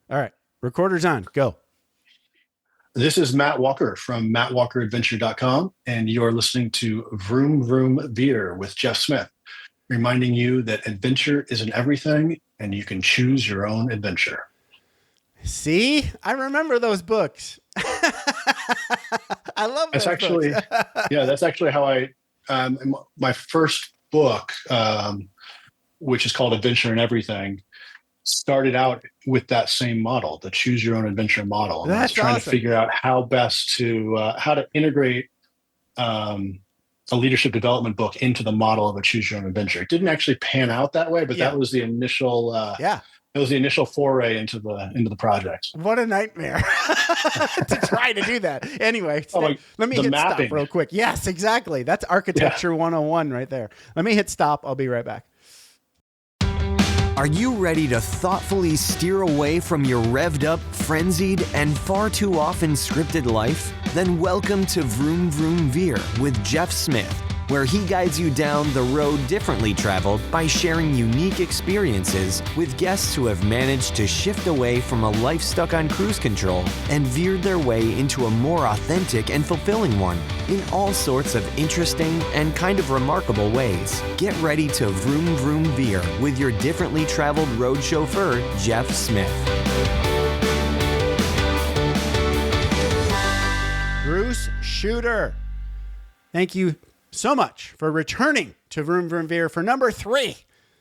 All right. Recorder's on. Go. This is Matt Walker from mattwalkeradventure.com, and you are listening to Vroom Vroom Veer with Jeff Smith, reminding you that adventure isn't everything and you can choose your own adventure. See, I remember those books. I love That's those books. actually, yeah, that's actually how my first book, which is called Adventure and Everything, started out with that same model, the choose your own adventure model. And I was That's trying to awesome. figure out how to integrate a leadership development book into the model of a choose your own adventure. It didn't actually pan out that way, but Yeah. that was the initial, Yeah. it was the initial foray into the project. What a nightmare to try to do that. Anyway, let me the hit mapping. stop real quick. Yes, exactly. That's architecture 101 right there. Let me hit stop. I'll be right back. Are you ready to thoughtfully steer away from your revved up, frenzied, and far too often scripted life? Then welcome to Vroom Vroom Veer with Jeff Smith, where he guides you down the road differently traveled by sharing unique experiences with guests who have managed to shift away from a life stuck on cruise control and veered their way into a more authentic and fulfilling one in all sorts of interesting and kind of remarkable ways. Get ready to Vroom Vroom Veer with your differently traveled road chauffeur, Jeff Smith. Bruce Schutter. Thank you so much for returning to Vroom Vroom Veer for number 3.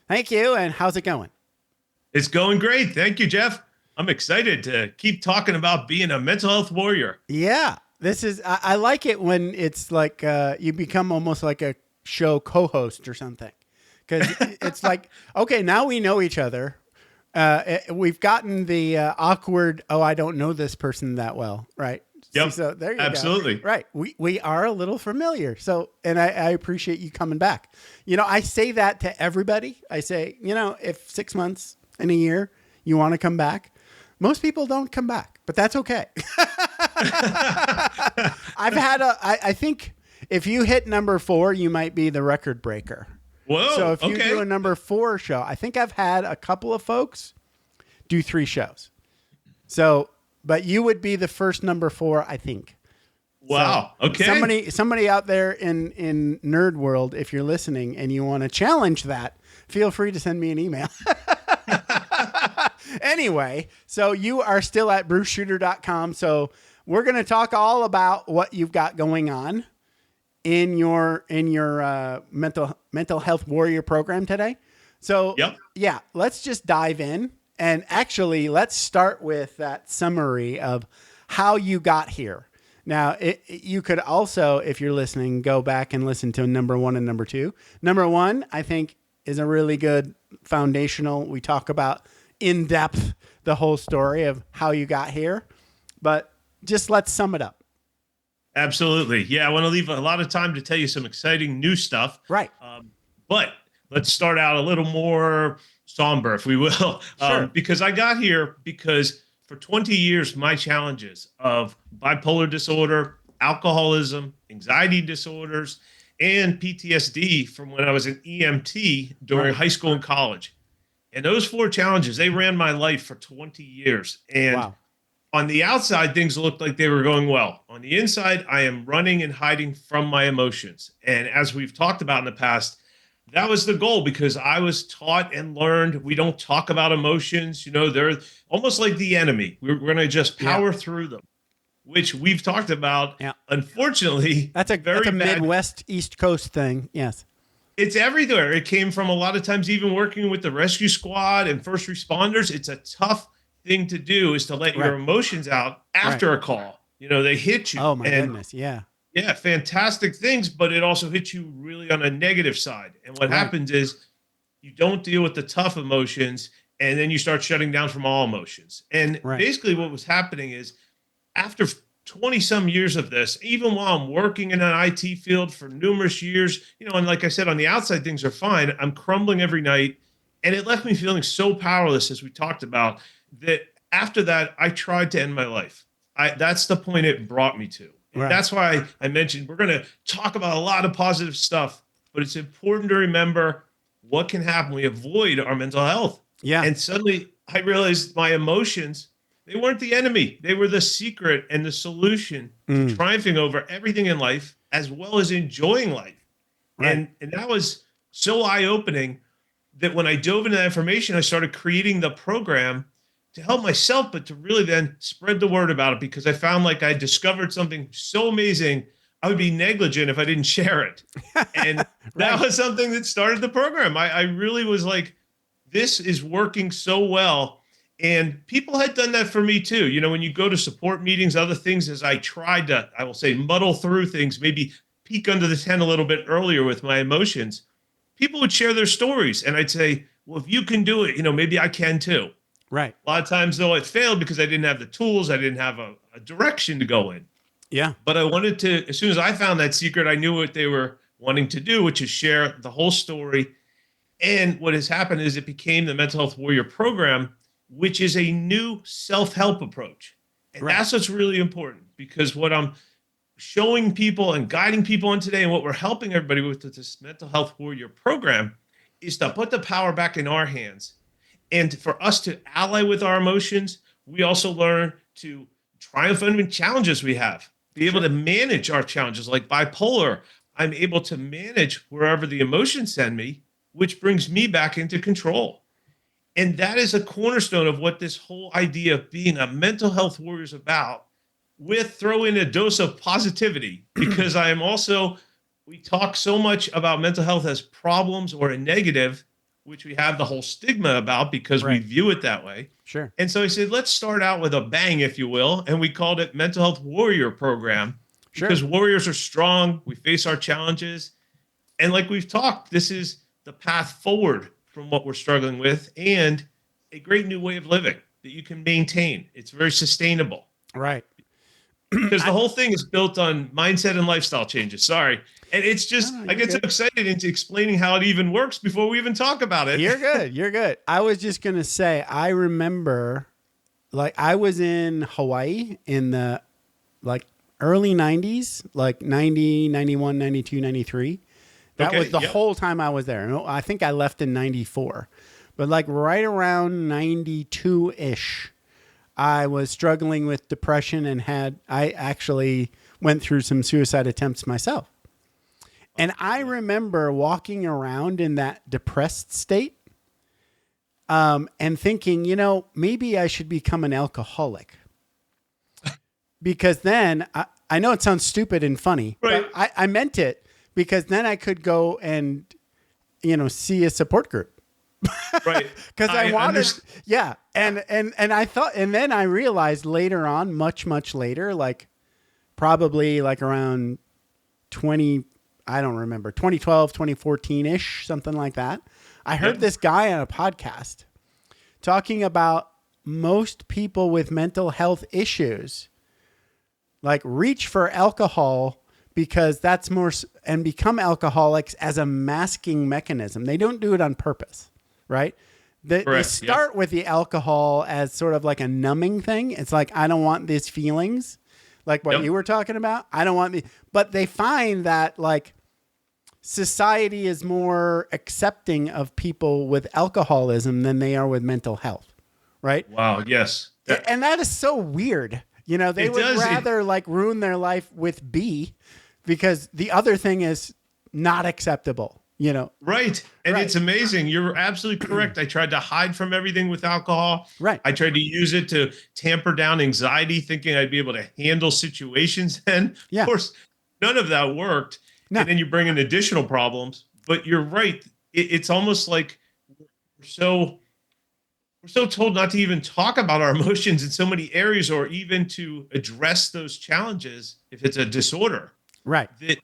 Thank you. And how's it going? It's going great. Thank you, Jeff. I'm excited to keep talking about being a mental health warrior. Yeah, I like it when it's like you become almost like a show co-host or something. Because it's like, okay, now we know each other. We've gotten the awkward, I don't know this person that well, right? Yep. So there you Absolutely. go. Right. We are a little familiar. So, and I appreciate you coming back. I say that to everybody. I say, if 6 months in a year you want to come back, most people don't come back, but that's okay. I think if you hit number 4, you might be the record breaker. Whoa. So if you do a number 4 show, I think I've had a couple of folks do 3 shows. So, but you would be the first number 4, I think. Wow. So okay. Somebody out there in nerd world, if you're listening and you want to challenge that, feel free to send me an email. Anyway, so you are still at bruceshooter.com. So we're going to talk all about what you've got going on in your mental health warrior program today. So yeah, let's just dive in. And actually, let's start with that summary of how you got here. Now, you could also, if you're listening, go back and listen to number 1 and number 2. Number 1, I think, is a really good foundational. We talk about in depth the whole story of how you got here. But just let's sum it up. Absolutely. Yeah, I want to leave a lot of time to tell you some exciting new stuff. Right. But let's start out a little more somber, if we will, Sure. because I got here because for 20 years, my challenges of bipolar disorder, alcoholism, anxiety disorders, and PTSD from when I was an EMT during high school and college. And those 4 challenges, they ran my life for 20 years. And on the outside, things looked like they were going well. On the inside, I am running and hiding from my emotions. And as we've talked about in the past, that was the goal because I was taught and learned we don't talk about emotions. They're almost like the enemy. We're going to just power through them, which we've talked about. Yeah. Unfortunately, that's a Midwest, East Coast thing. Yes. It's everywhere. It came from a lot of times, even working with the rescue squad and first responders. It's a tough thing to do is to let your emotions out after a call. They hit you. Oh my goodness. Yeah. Yeah, fantastic things, but it also hits you really on a negative side. And what happens is you don't deal with the tough emotions, and then you start shutting down from all emotions. And basically what was happening is after 20 some years of this, even while I'm working in an IT field for numerous years, and like I said, on the outside, things are fine. I'm crumbling every night. And it left me feeling so powerless, as we talked about, that after that, I tried to end my life. That's the point it brought me to. And that's why I mentioned we're going to talk about a lot of positive stuff, but it's important to remember what can happen when we avoid our mental health. Yeah. And suddenly I realized my emotions They weren't the enemy. They were the secret and the solution to triumphing over everything in life, as well as enjoying life. Right. And that was so eye-opening that when I dove into that information, I started creating the program to help myself, but to really then spread the word about it, because I found like I discovered something so amazing, I would be negligent if I didn't share it. And that was something that started the program. I really was like, this is working so well. And people had done that for me too. You know, when you go to support meetings, other things, as I tried to, I will say, muddle through things, maybe peek under the tent a little bit earlier with my emotions, people would share their stories. And I'd say, well, if you can do it, you know, maybe I can too. Right. A lot of times, though, it failed because I didn't have the tools. I didn't have a direction to go in. Yeah. But I wanted to, as soon as I found that secret, I knew what they were wanting to do, which is share the whole story. And what has happened is it became the Mental Health Warrior program, which is a new self-help approach. And that's what's really important, because what I'm showing people and guiding people in today, and what we're helping everybody with this Mental Health Warrior program, is to put the power back in our hands. And for us to ally with our emotions, we also learn to triumph over challenges we have, be able to manage our challenges. Like bipolar, I'm able to manage wherever the emotions send me, which brings me back into control. And that is a cornerstone of what this whole idea of being a mental health warrior is about, with throw in a dose of positivity, because I am also, we talk so much about mental health as problems or a negative, which we have the whole stigma about because we view it that way. Sure. And so I said, let's start out with a bang, if you will. And we called it Mental Health Warrior Program, because warriors are strong. We face our challenges. And like we've talked, this is the path forward from what we're struggling with, and a great new way of living that you can maintain. It's very sustainable. Right. Because the whole thing is built on mindset and lifestyle changes. Sorry. And it's just, I get so excited into explaining how it even works before we even talk about it. You're good. You're good. I was just going to say, I remember, like, I was in Hawaii in the, like, early 90s, like 90, 91, 92, 93. That was the whole time I was there. I think I left in 94. But, like, right around 92-ish, I was struggling with depression and I actually went through some suicide attempts myself. And I remember walking around in that depressed state and thinking, you know, maybe I should become an alcoholic. Because then, I know it sounds stupid and funny, but I meant it, because then I could go and, you know, see a support group. Right. Because I wanted, and I thought, and then I realized later on, much later, like probably like around 2012, 2014-ish, something like that. I heard this guy on a podcast talking about most people with mental health issues, like, reach for alcohol because that's more, and become alcoholics as a masking mechanism. They don't do it on purpose. Right? They start with the alcohol as sort of like a numbing thing. It's like, I don't want these feelings, like what you were talking about. I don't want the, but they find that, like, society is more accepting of people with alcoholism than they are with mental health. Right? Wow. Yes. And that is so weird. You know, they would rather like ruin their life with B, because the other thing is not acceptable. You know, right. And it's amazing. You're absolutely correct. I tried to hide from everything with alcohol. Right. I tried to use it to tamper down anxiety, thinking I'd be able to handle situations. And of course, none of that worked. No. And then you bring in additional problems. But you're right. It's almost like we're so told not to even talk about our emotions in so many areas, or even to address those challenges if it's a disorder. Right. That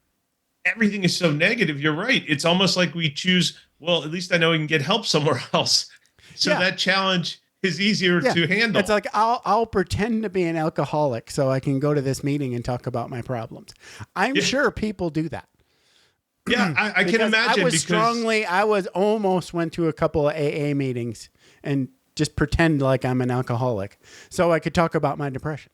everything is so negative. You're right. It's almost like we choose, well, at least I know I can get help somewhere else. So that challenge is easier to handle. It's like, I'll pretend to be an alcoholic so I can go to this meeting and talk about my problems. I'm sure people do that. Yeah, I can imagine. I was almost went to a couple of AA meetings and just pretend like I'm an alcoholic so I could talk about my depression.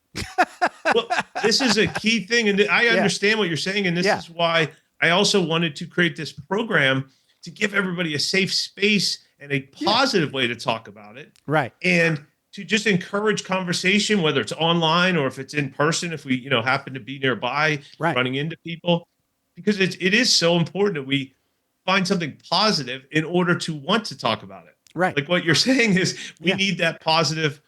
Well, this is a key thing. And I understand what you're saying. And this is why I also wanted to create this program to give everybody a safe space and a positive way to talk about it. Right. And to just encourage conversation, whether it's online or if it's in person, if we, happen to be nearby, Right. running into people, because it is so important that we find something positive in order to want to talk about it. Right. Like what you're saying is we need that positive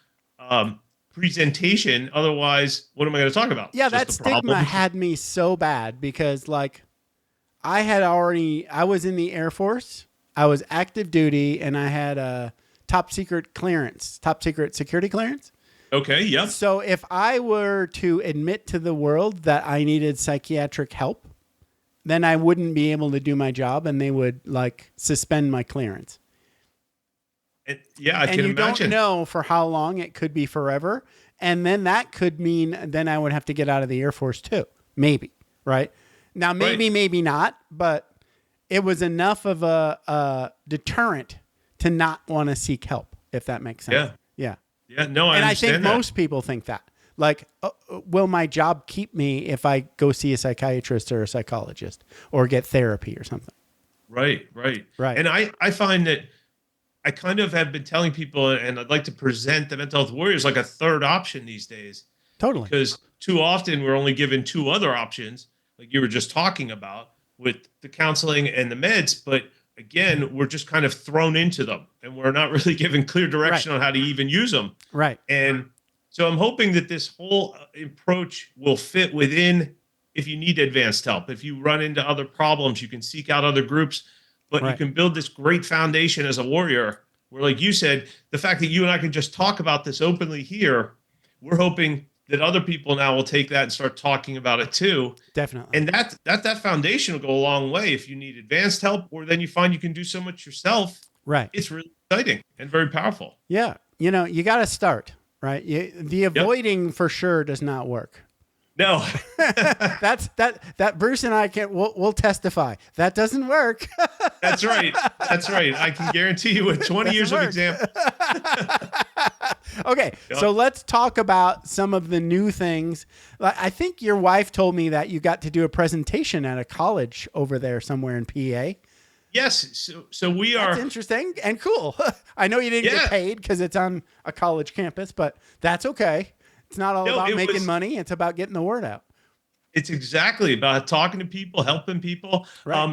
presentation. Otherwise, what am I going to talk about? Yeah, Just that the stigma problem. had me so bad because like I was in the Air Force, I was active duty, and I had a top secret security clearance. Okay. Yep. So if I were to admit to the world that I needed psychiatric help, then I wouldn't be able to do my job and they would like suspend my clearance. I And can you imagine. don't know for how long. It could be forever. And then that could mean then I would have to get out of the Air Force too. Maybe. Right. Now, maybe not, but it was enough of a deterrent to not want to seek help, if that makes sense. Yeah. Yeah. No, And I understand think that. most people think that. Like, will my job keep me if I go see a psychiatrist or a psychologist or get therapy or something? Right. And I find that I kind of have been telling people, and I'd like to present the mental health warriors like a third option these days. Totally. Because too often we're only given two other options, like you were just talking about with the counseling and the meds. But again, we're just kind of thrown into them and we're not really given clear direction on how to even use them. Right. And so I'm hoping that this whole approach will fit within if you need advanced help. If you run into other problems, you can seek out other groups, but you can build this great foundation as a warrior where, like you said, the fact that you and I can just talk about this openly here, we're hoping that other people now will take that and start talking about it too. Definitely. And that foundation will go a long way if you need advanced help, or then you find you can do so much yourself. Right. It's really exciting and very powerful. Yeah. You got to start, right? The avoiding for sure does not work. No, that Bruce and I we'll testify. That doesn't work. That's right. I can guarantee you with 20 years of example. Okay, so let's talk about some of the new things. I think your wife told me that you got to do a presentation at a college over there somewhere in PA. Yes, so we are. That's interesting and cool. I know you didn't get paid because it's on a college campus, but that's okay. It's not all about making money. It's about getting the word out. It's exactly about talking to people, helping people. Right.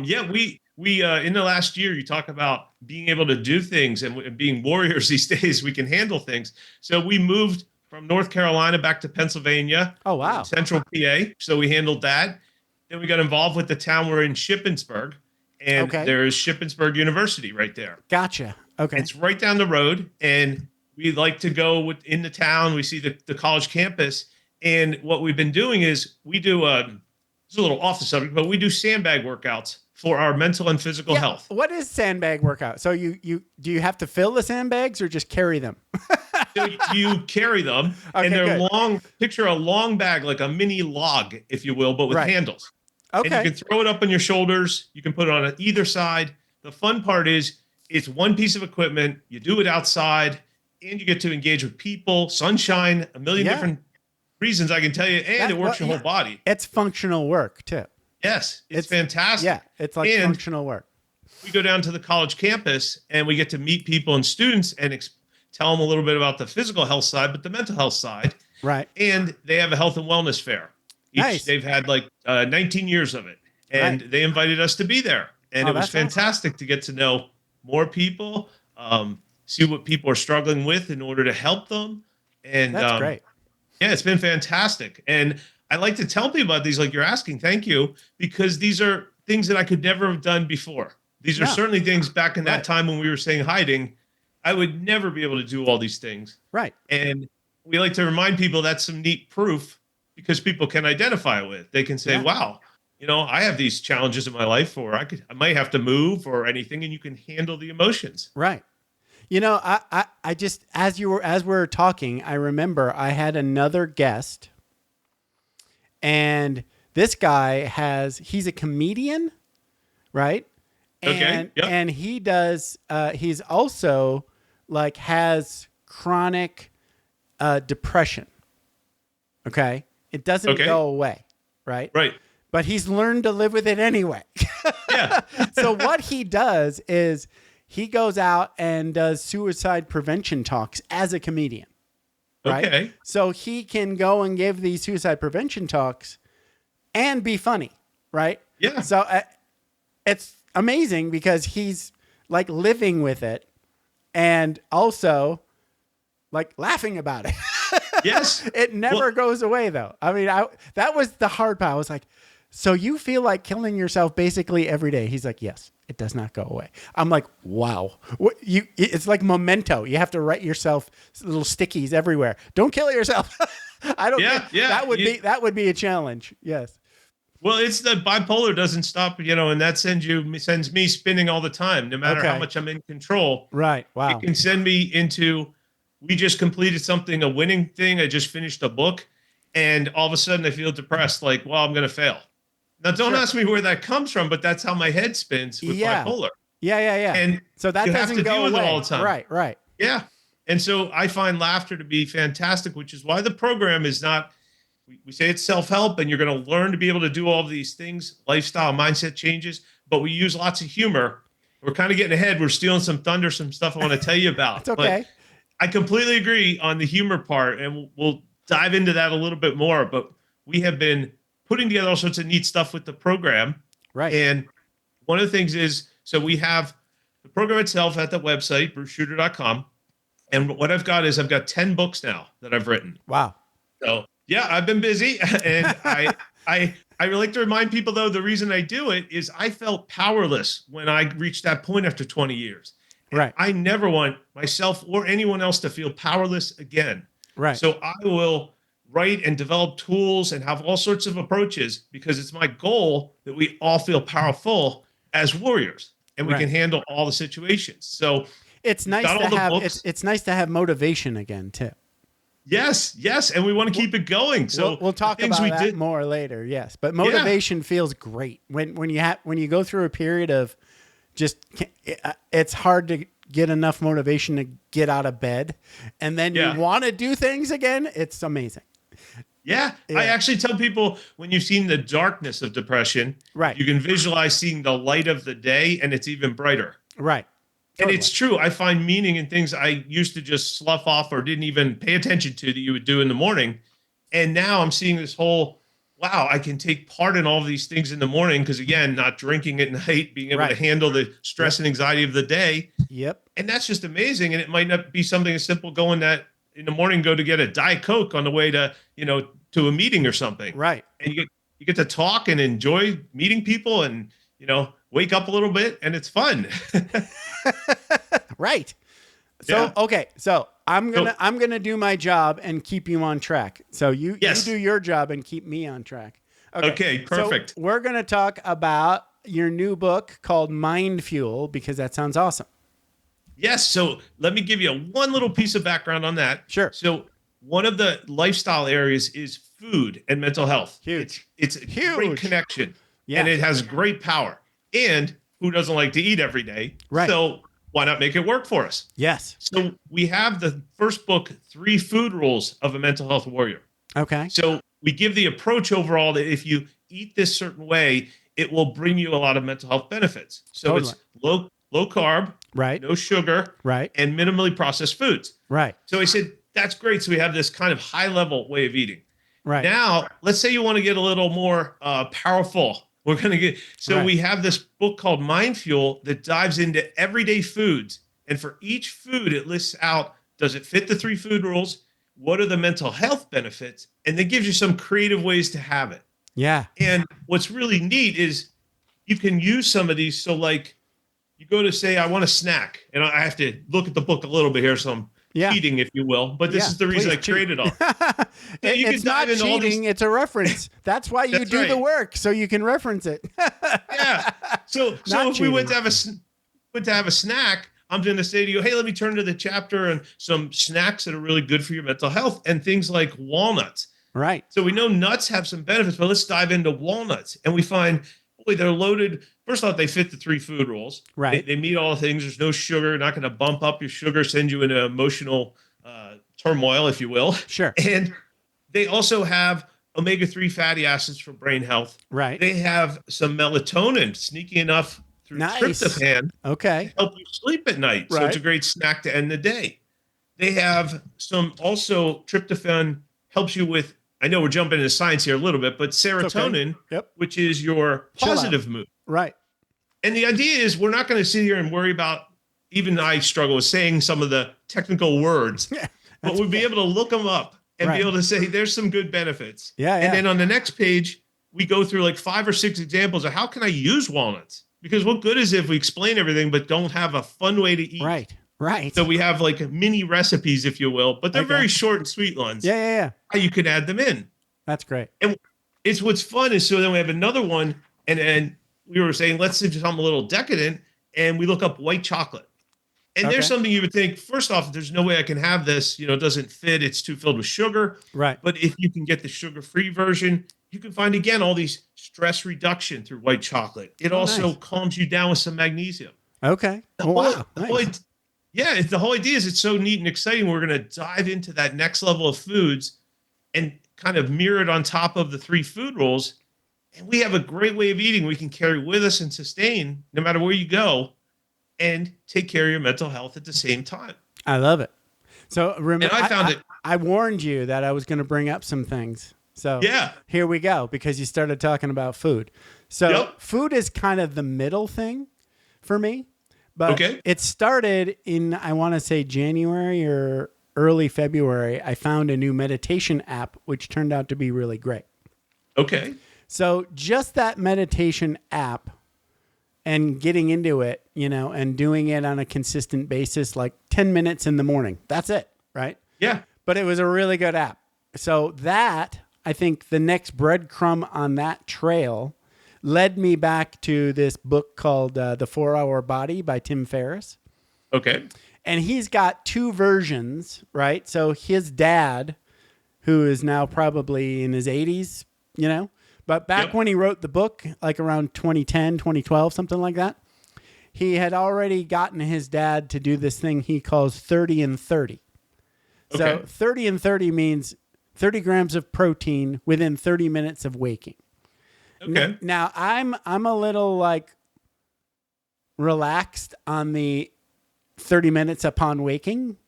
We in the last year, you talk about being able to do things and being warriors these days. We can handle things. So we moved from North Carolina back to Pennsylvania. Oh, wow. Central PA. So we handled that. Then we got involved with the town. We're in Shippensburg, and there is Shippensburg University right there. Gotcha. Okay. It's right down the road, and we like to go in the town. We see the college campus. And what we've been doing is we do it's a little off the subject, but we do sandbag workouts for our mental and physical health. What is sandbag workout? So do you have to fill the sandbags or just carry them? So you carry them, and they're long. Picture a long bag, like a mini log, if you will, but with handles. Okay. And you can throw it up on your shoulders. You can put it on either side. The fun part is it's one piece of equipment. You do it outside, and you get to engage with people, sunshine, a million different reasons I can tell you, and it works your whole body. It's functional work too. Yes, it's fantastic. Yeah, it's like functional work. We go down to the college campus and we get to meet people and students and tell them a little bit about the physical health side, but the mental health side. Right. And they have a health and wellness fair. Nice. They've had like 19 years of it, and they invited us to be there. And it was fantastic to get to know more people, see what people are struggling with in order to help them. And that's great. Yeah, it's been fantastic. And I like to tell people about these, like you're asking, thank you, because these are things that I could never have done before. These are certainly things back in that time when we were saying hiding, I would never be able to do all these things. Right. And we like to remind people that's some neat proof because people can identify with. They can say, wow, I have these challenges in my life, or I might have to move or anything, and you can handle the emotions. Right. I just, as we're talking, I remember I had another guest, and this guy he's a comedian, right? And he does, he's also like has chronic depression. Okay. It doesn't go away. Right. Right. But he's learned to live with it anyway. Yeah. So what he does is he goes out and does suicide prevention talks as a comedian. right? Okay. So he can go and give these suicide prevention talks and be funny, right? Yeah. So it's amazing because he's like living with it and also like laughing about it. Yes. It never Well, goes away though. I mean, that was the hard part. I was like, so you feel like killing yourself basically every day? He's like, yes, it does not go away. I'm like, wow. It's like Memento. You have to write yourself little stickies everywhere. Don't kill yourself. I don't Yeah, get, that would be a challenge. Yes. well, it's the bipolar doesn't stop, and that sends me spinning all the time, no matter Okay. how much I'm in control. Right. Wow. It can send me into, we just completed something, a winning thing. I just finished a book, and all of a sudden I feel depressed, like, well, I'm going to fail. Now, don't Sure. ask me where that comes from, but that's how my head spins with bipolar. Yeah. And so that you have doesn't to go deal with it away. all the time. Right. Yeah. And so I find laughter to be fantastic, which is why the program is not, we say it's self-help and you're going to learn to be able to do all of these things, lifestyle, mindset changes, but we use lots of humor. We're kind of getting ahead. We're stealing some thunder, some stuff I want to tell you about. It's okay. But I completely agree on the humor part, and we'll dive into that a little bit more, but we have been putting together all sorts of neat stuff with the program. Right. And one of the things is, so we have the program itself at the website, BruceSchutter.com. And what I've got 10 books now that I've written. Wow. So yeah, I've been busy. And I like to remind people, though, the reason I do it is I felt powerless when I reached that point after 20 years. And Right. I never want myself or anyone else to feel powerless again. Right. So I will write and develop tools and have all sorts of approaches, because it's my goal that we all feel powerful as warriors and we Right. can handle all the situations. So it's nice got all to the have books. it's nice to have motivation again too. yes, and we want to keep it going. So we'll talk the things about we that did, more later. Yes, but motivation feels great when you go through a period of just it's hard to get enough motivation to get out of bed, and then Yeah. you want to do things again. It's amazing. Yeah. I actually tell people, when you've seen the darkness of depression, Right. you can visualize seeing the light of the day, and it's even brighter. Right. And it's true. I find meaning in things I used to just slough off or didn't even pay attention to that you would do in the morning. And now I'm seeing this whole, wow, I can take part in all of these things in the morning. Because again, not drinking at night, being able to handle the stress and anxiety of the day. Yep. And that's just amazing. And it might not be something as simple going that in the morning, go to get a Diet Coke on the way to, to a meeting or something. Right. And you get to talk and enjoy meeting people and, wake up a little bit, and it's fun. Right. So, Yeah. okay. So I'm going to do my job and keep you on track. So you do your job and keep me on track. Okay, perfect. So we're going to talk about your new book called Mind Fuel, because that sounds awesome. Yes. So let me give you one little piece of background on that. Sure. So one of the lifestyle areas is food and mental health. Huge. It's a Huge. great connection. Yeah. And it has great power. And who doesn't like to eat every day? Right. So why not make it work for us? Yes. So we have the first book, 3 Food Rules of a Mental Health Warrior. Okay. So we give the approach overall that if you eat this certain way, it will bring you a lot of mental health benefits. So Totally. it's low carb, Right. no sugar, Right. and minimally processed foods. Right. So I said, that's great. So we have this kind of high level way of eating. Right. Now, let's say you want to get a little more powerful. We're going to get, so Right. we have this book called Mind Fuel that dives into everyday foods. And for each food, it lists out, does it fit the 3 food rules? What are the mental health benefits? And then gives you some creative ways to have it. Yeah. And what's really neat is you can use some of these. So like you go to say, I want a snack, and I have to look at the book a little bit here. So I'm cheating, if you will, but this is the reason I created all. It's not cheating. It's a reference. That's why you do the work, so you can reference it. Yeah. So if we went to have a snack, I'm going to say to you, hey, let me turn to the chapter and some snacks that are really good for your mental health, and things like walnuts. Right. So we know nuts have some benefits, but let's dive into walnuts. And we find, boy, they're loaded. First off, they fit the 3 food rules. Right. They meet all the things. There's no sugar, not going to bump up your sugar, send you into emotional turmoil, if you will. Sure. And they also have omega-3 fatty acids for brain health. Right. They have some melatonin, sneaky enough, through Nice. tryptophan, Okay. to help you sleep at night. So Right. it's a great snack to end the day. They have some also tryptophan helps you with, I know we're jumping into science here a little bit, but serotonin, Yep. which is your Chill out. positive mood. Right. And the idea is we're not going to sit here and worry about, even I struggle with saying some of the technical words, but we'll be able to look them up and be able to say there's some good benefits. Yeah. And then on the next page, we go through like 5 or 6 examples of how can I use walnuts? Because what good is it if we explain everything but don't have a fun way to eat? Right. So we have like mini recipes, if you will, but they're very short and sweet ones. Yeah. How you can add them in. That's great. And it's what's fun is so then we have another one, and then we were saying let's do something a little decadent, and we look up white chocolate. And there's something you would think, first off, there's no way I can have this, it doesn't fit, it's too filled with sugar. Right. But if you can get the sugar-free version, you can find again all these stress reduction through white chocolate. It also calms you down with some magnesium. Okay. The whole idea is it's so neat and exciting. We're going to dive into that next level of foods and kind of mirror it on top of the 3 food rules. And we have a great way of eating we can carry with us and sustain no matter where you go and take care of your mental health at the same time. I love it. So remember, and I found it. I warned you that I was going to bring up some things. So here we go, because you started talking about food. So food is kind of the middle thing for me. But it started in, I want to say January or early February. I found a new meditation app, which turned out to be really great. Okay. So just that meditation app and getting into it, and doing it on a consistent basis, like 10 minutes in the morning. That's it, right? Yeah. But it was a really good app. So that, I think the next breadcrumb on that trail led me back to this book called The 4-Hour Body by Tim Ferriss. Okay. And he's got 2 versions, right? So his dad, who is now probably in his 80s, but back when he wrote the book, like around 2010, 2012, something like that, he had already gotten his dad to do this thing he calls 30 and 30. So 30 and 30 means 30 grams of protein within 30 minutes of waking. Okay. Now I'm a little like relaxed on the 30 minutes upon waking.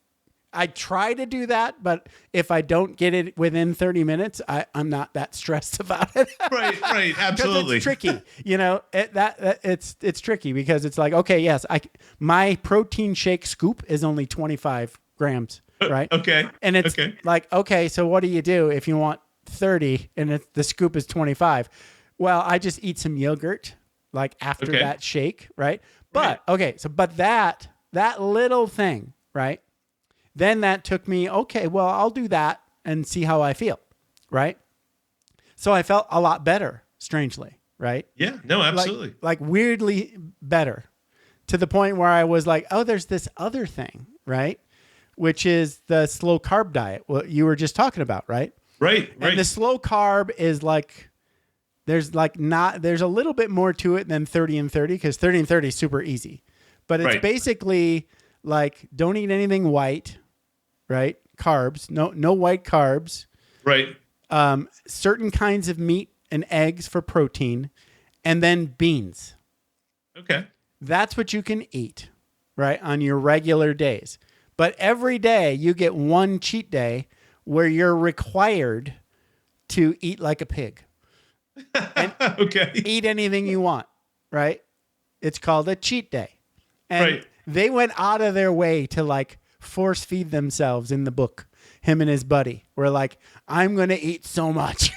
I try to do that, but if I don't get it within 30 minutes, I'm not that stressed about it. Right, absolutely. It's tricky, it's tricky because it's like, okay, yes, my protein shake scoop is only 25 grams, right? Okay. And it's like, okay, so what do you do if you want 30 and the scoop is 25? Well, I just eat some yogurt like after that shake, right? But but that little thing, right? Then that took me, I'll do that and see how I feel, right? So I felt a lot better, strangely, right? Yeah, no, absolutely. Like weirdly better, to the point where I was like, oh, there's this other thing, right? Which is the slow carb diet, what you were just talking about, right? Right. And the slow carb is like, there's a little bit more to it than 30 and 30, because 30 and 30 is super easy. But it's basically like, don't eat anything white, right? Carbs, no white carbs. Right. Certain kinds of meat and eggs for protein, and then beans. Okay. That's what you can eat, right, on your regular days. But every day you get one cheat day where you're required to eat like a pig. And eat anything you want, right? It's called a cheat day. And they went out of their way to like force feed themselves in the book. Him and his buddy were like, I'm going to eat so much.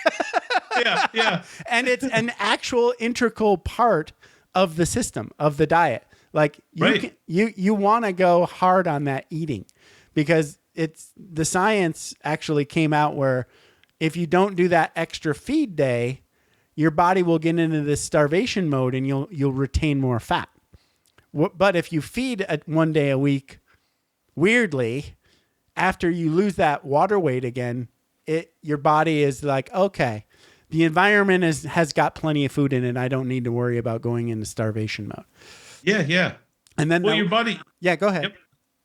Yeah. And it's an actual integral part of the system, of the diet. Like you want to go hard on that eating, because it's the science actually came out where if you don't do that extra feed day, your body will get into this starvation mode and you'll retain more fat. But if you feed one day a week, weirdly, after you lose that water weight again, your body is like, okay, the environment has got plenty of food in it. I don't need to worry about going into starvation mode. Yeah. And then your body. Yeah, go ahead.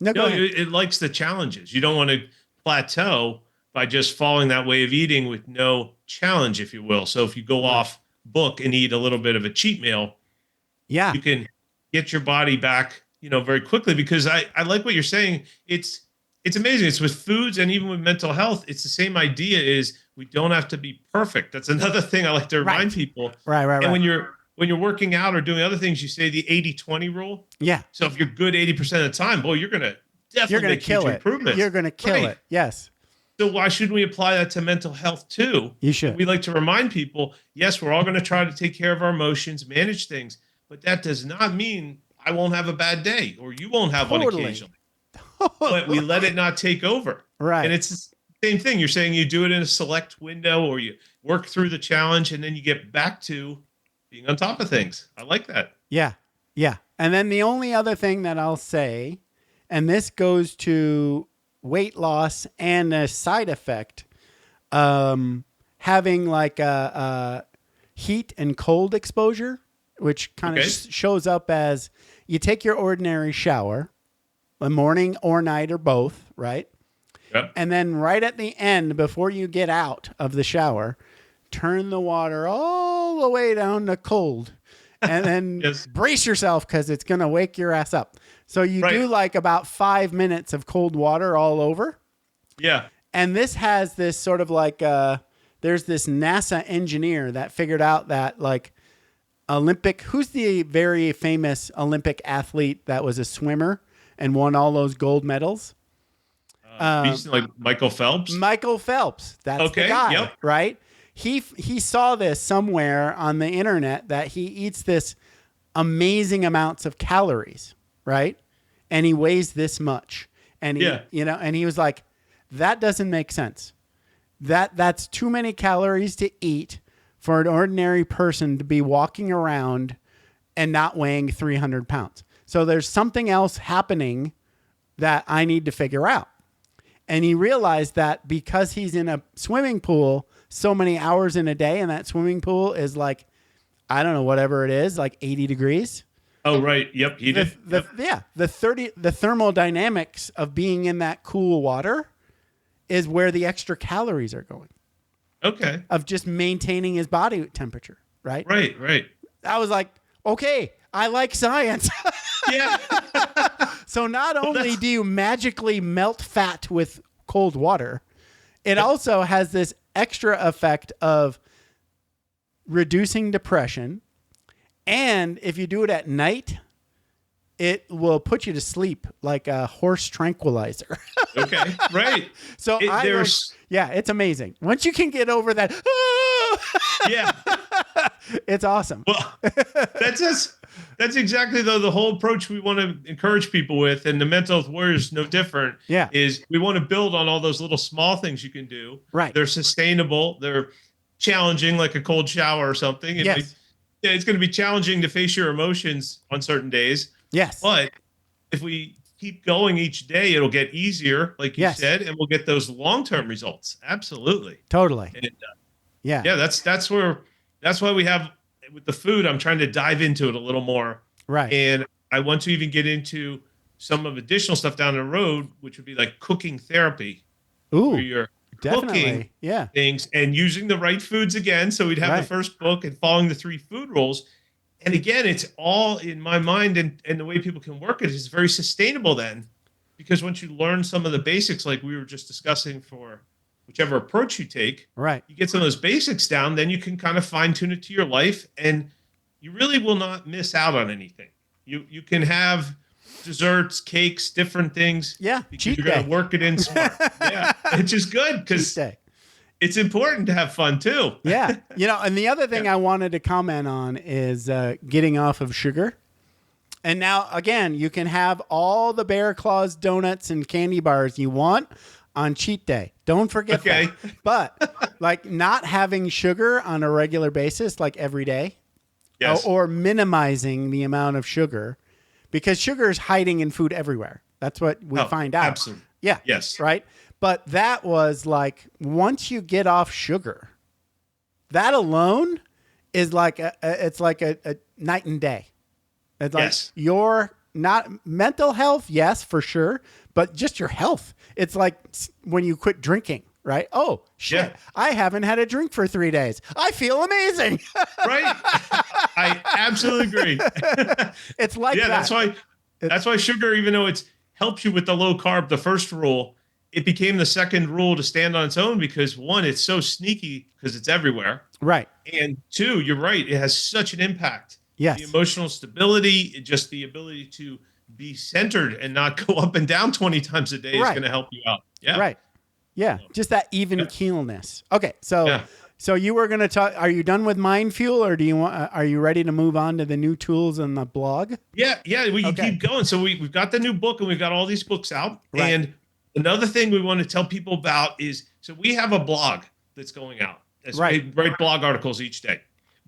Yep. No, it likes the challenges. You don't want to plateau by just following that way of eating with no challenge, if you will. So if you go off book and eat a little bit of a cheat meal, you can get your body back, very quickly, because I like what you're saying. It's it's amazing. It's with foods and even with mental health. It's the same idea is we don't have to be perfect. That's another thing I like to remind people. Right. And when you're working out or doing other things, you say the 80-20 rule. Yeah. So if you're good 80% of the time, boy, you're going to definitely make huge improvements. You're going to kill it. Yes. So why shouldn't we apply that to mental health too? You should. We like to remind people, yes, we're all going to try to take care of our emotions, manage things, but that does not mean I won't have a bad day or you won't have one occasionally. But we let it not take over. Right. And it's the same thing. You're saying you do it in a select window or you work through the challenge and then you get back to being on top of things. I like that. Yeah. Yeah. And then the only other thing that I'll say, and this goes to weight loss and a side effect, having like a heat and cold exposure, which kind of shows up as you take your ordinary shower, a morning or night or both, right? Yep. And then right at the end, before you get out of the shower, turn the water all the way down to cold. And then brace yourself because it's going to wake your ass up. So you do like about 5 minutes of cold water all over. Yeah. And this has this sort of like, there's this NASA engineer that figured out that like who's the very famous Olympic athlete that was a swimmer and won all those gold medals? Like Michael Phelps? Michael Phelps. That's the guy, right? He saw this somewhere on the internet that he eats this amazing amounts of calories, right? And he weighs this much. And and he was like, that doesn't make sense. That's too many calories to eat for an ordinary person to be walking around and not weighing 300 pounds. So there's something else happening that I need to figure out. And he realized that because he's in a swimming pool so many hours in a day, and that swimming pool is like, I don't know, whatever it is, like 80 degrees. Oh, right. Yep. The thermodynamics of being in that cool water is where the extra calories are going. Okay. Of just maintaining his body temperature, right? Right. I was like, okay, I like science. Yeah. So not only do you magically melt fat with cold water, it also has this extra effect of reducing depression. And if you do it at night, it will put you to sleep like a horse tranquilizer. Okay, right. So it's amazing. Once you can get over that, it's awesome. Well, that's exactly the whole approach we want to encourage people with, and the mental health warrior is no different. Yeah, is we want to build on all those little small things you can do. Right, they're sustainable. They're challenging, like a cold shower or something. Yes. It's going to be challenging to face your emotions on certain days. Yes. But if we keep going each day, it'll get easier, like you said, and we'll get those long-term results. Absolutely. Totally. And, yeah. That's why we have with the food, I'm trying to dive into it a little more. Right. And I want to even get into some of additional stuff down the road, which would be like cooking therapy. Ooh. Where you're definitely. cooking things and using the right foods again. So we'd have the first book and following the 3 food rules. And again, it's all in my mind, and the way people can work it is very sustainable then, because once you learn some of the basics, like we were just discussing for whichever approach you take, right, you get some of those basics down, then you can kind of fine tune it to your life, and you really will not miss out on anything. You can have desserts, cakes, different things. Yeah. Because you're going to work it in smart. Yeah. It's just good because it's important to have fun too. Yeah. And the other thing I wanted to comment on is getting off of sugar. And now, again, you can have all the Bear Claws donuts and candy bars you want on cheat day. Don't forget that. But like not having sugar on a regular basis, like every day, or minimizing the amount of sugar, because sugar is hiding in food everywhere. That's what we find out. Absolutely. Yeah. Yes. Right. But that was like, once you get off sugar, that alone is like it's like a night and day. It's like your not mental health, yes, for sure, but just your health. It's like when you quit drinking, right? Oh shit, I haven't had a drink for 3 days. I feel amazing. Right. I absolutely agree. It's like that. That's why sugar, even though it's helps you with the low carb, the first rule, it became the second rule to stand on its own because one, it's so sneaky because it's everywhere. Right. And two, you're right. It has such an impact. Yes. The emotional stability, just the ability to be centered and not go up and down 20 times a day is going to help you out. Yeah. Right. Yeah. Just that even keelness. Okay. So, Yeah. so you were going to talk, are you done with Mind Fuel or do you want, are you ready to move on to the new tools on the blog? Yeah. We can keep going. So we've got the new book and we've got all these books out. Right. And another thing we want to tell people about is, so we have a blog that's going out. We write blog articles each day.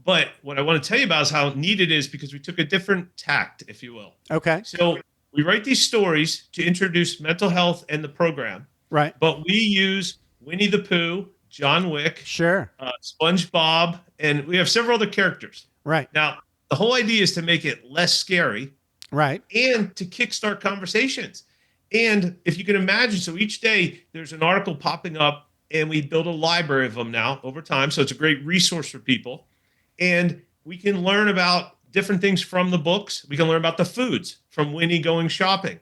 But what I want to tell you about is how neat it is because we took a different tact, if you will. Okay. So we write these stories to introduce mental health and the program. Right. But we use Winnie the Pooh, John Wick, Sure. SpongeBob, and we have several other characters. Right. Now, the whole idea is to make it less scary. Right. And to kickstart conversations. And if you can imagine, so each day there's an article popping up and we build a library of them now over time. So it's a great resource for people. And we can learn about different things from the books. We can learn about the foods from Winnie going shopping.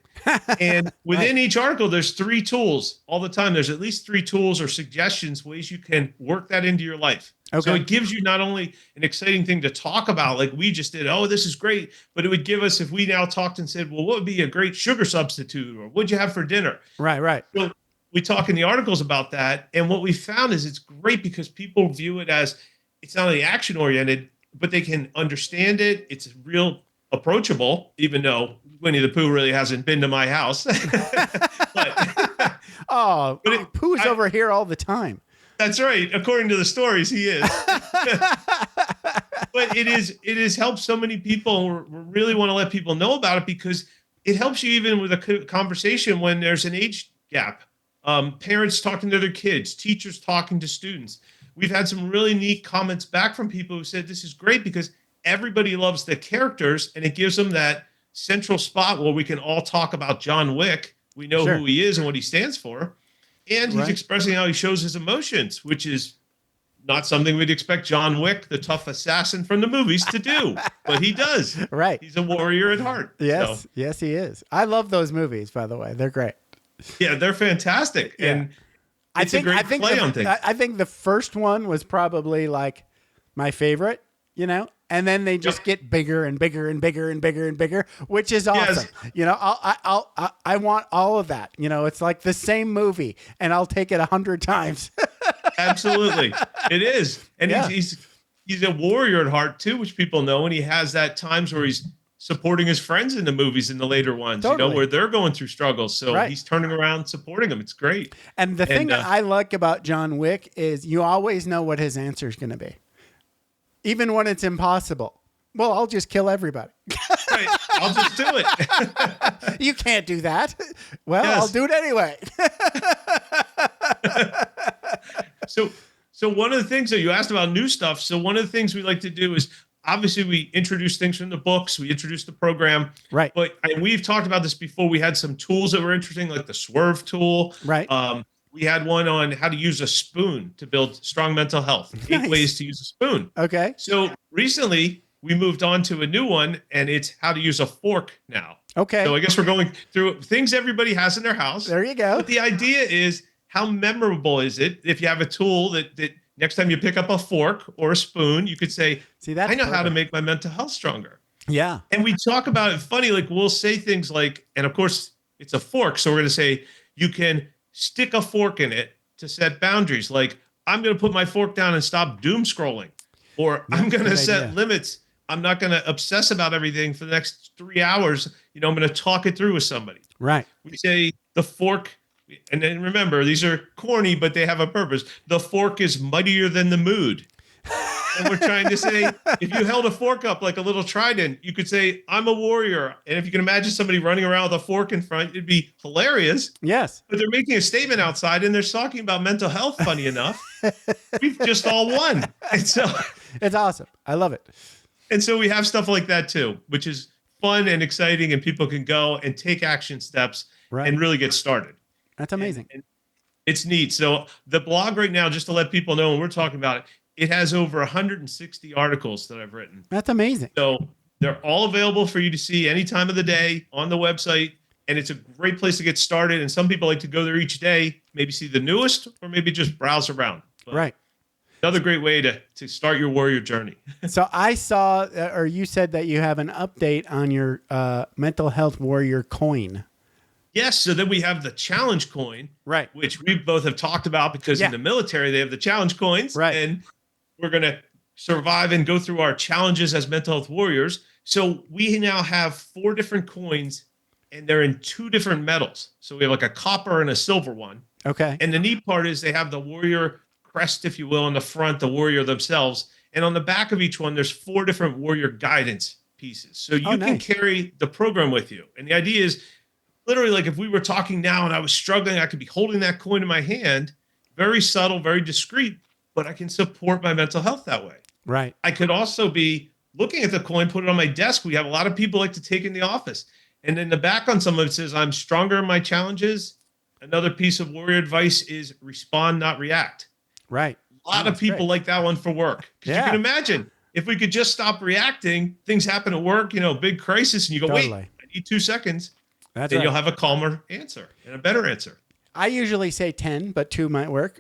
And within each article, there's 3 tools all the time. There's at least 3 tools or suggestions, ways you can work that into your life. Okay. So it gives you not only an exciting thing to talk about, like we just did, oh, this is great, but it would give us, if we now talked and said, well, what would be a great sugar substitute or what'd you have for dinner? Right. So we talk in the articles about that. And what we found is it's great because people view it as, it's not only action oriented, but they can understand it. It's real approachable, even though Winnie the Pooh really hasn't been to my house. Pooh's over here all the time. That's right. According to the stories, he is. But it is helped so many people. We really want to let people know about it because it helps you even with a conversation when there's an age gap. Parents talking to their kids, teachers talking to students. We've had some really neat comments back from people who said this is great because everybody loves the characters and it gives them that central spot where we can all talk about John Wick. We know who he is and what he stands for. And he's expressing how he shows his emotions, which is not something we'd expect John Wick, the tough assassin from the movies, to do. But he does. Right. He's a warrior at heart. Yes. So. Yes, he is. I love those movies, by the way. They're great. Yeah, they're fantastic. Yeah. And it's a great play on things. I think the first one was probably like my favorite, you know, and then they just get bigger and bigger and bigger and bigger and bigger, which is awesome. Yes. You know, I want all of that. You know, it's like the same movie and I'll take it 100 times. Absolutely. It is. And he's a warrior at heart too, which people know. And he has that times where he's supporting his friends in the movies in the later ones, you know, where they're going through struggles. So he's turning around, supporting them. It's great. And the thing that I like about John Wick is you always know what his answer is going to be. Even when it's impossible. Well, I'll just kill everybody. Right. I'll just do it. You can't do that. Well, I'll do it anyway. So one of the things that you asked about new stuff. So one of the things we like to do is obviously we introduce things from the books. We introduce the program. Right. But we've talked about this before. We had some tools that were interesting, like the Swerve tool. Right. We had one on how to use a spoon to build strong mental health. 8 ways to use a spoon. Okay. So recently we moved on to a new one and it's how to use a fork now. Okay. So I guess we're going through things everybody has in their house. There you go. But the idea is how memorable is it if you have a tool that next time you pick up a fork or a spoon, you could say, I know how to make my mental health stronger. Yeah. And we talk about it funny, like we'll say things like, and of course it's a fork. So we're going to say you can stick a fork in it to set boundaries. Like I'm going to put my fork down and stop doom scrolling, or I'm going to set limits. I'm not going to obsess about everything for the next 3 hours. You know, I'm going to talk it through with somebody. Right. We say the fork, and then remember, these are corny, but they have a purpose. The fork is mightier than the mood. And we're trying to say, if you held a fork up like a little trident, you could say, I'm a warrior. And if you can imagine somebody running around with a fork in front, it'd be hilarious. Yes. But they're making a statement outside and they're talking about mental health, funny enough. We've just all won. And so it's awesome. I love it. And so we have stuff like that too, which is fun and exciting, and people can go and take action steps and really get started. That's amazing. And it's neat. So the blog right now, just to let people know when we're talking about it, it has over 160 articles that I've written. That's amazing. So they're all available for you to see any time of the day on the website. And it's a great place to get started. And some people like to go there each day, maybe see the newest, or maybe just browse around. But Right. another great way to start your warrior journey. So I saw, or you said that you have an update on your mental health warrior coin. Yes. So then we have the challenge coin, Right. which we both have talked about because in the military, they have the challenge coins. Right. And we're going to survive and go through our challenges as mental health warriors. So we now have 4 different coins, and they're in 2 different metals. So we have like a copper and a silver one. Okay. And the neat part is they have the warrior crest, if you will, on the front, the warrior themselves. And on the back of each one, there's 4 different warrior guidance pieces. So you can carry the program with you. And the idea is literally like if we were talking now and I was struggling, I could be holding that coin in my hand, very subtle, very discreet, but I can support my mental health that way. Right. I could also be looking at the coin, put it on my desk. We have a lot of people like to take in the office. And in the back on some of it says, I'm stronger in my challenges. Another piece of warrior advice is respond, not react. Right. A lot of people like that one for work. Because you can imagine if we could just stop reacting, things happen at work, big crisis, and you go, wait, I need 2 seconds. That's then you'll have a calmer answer and a better answer. I usually say 10, but 2 might work.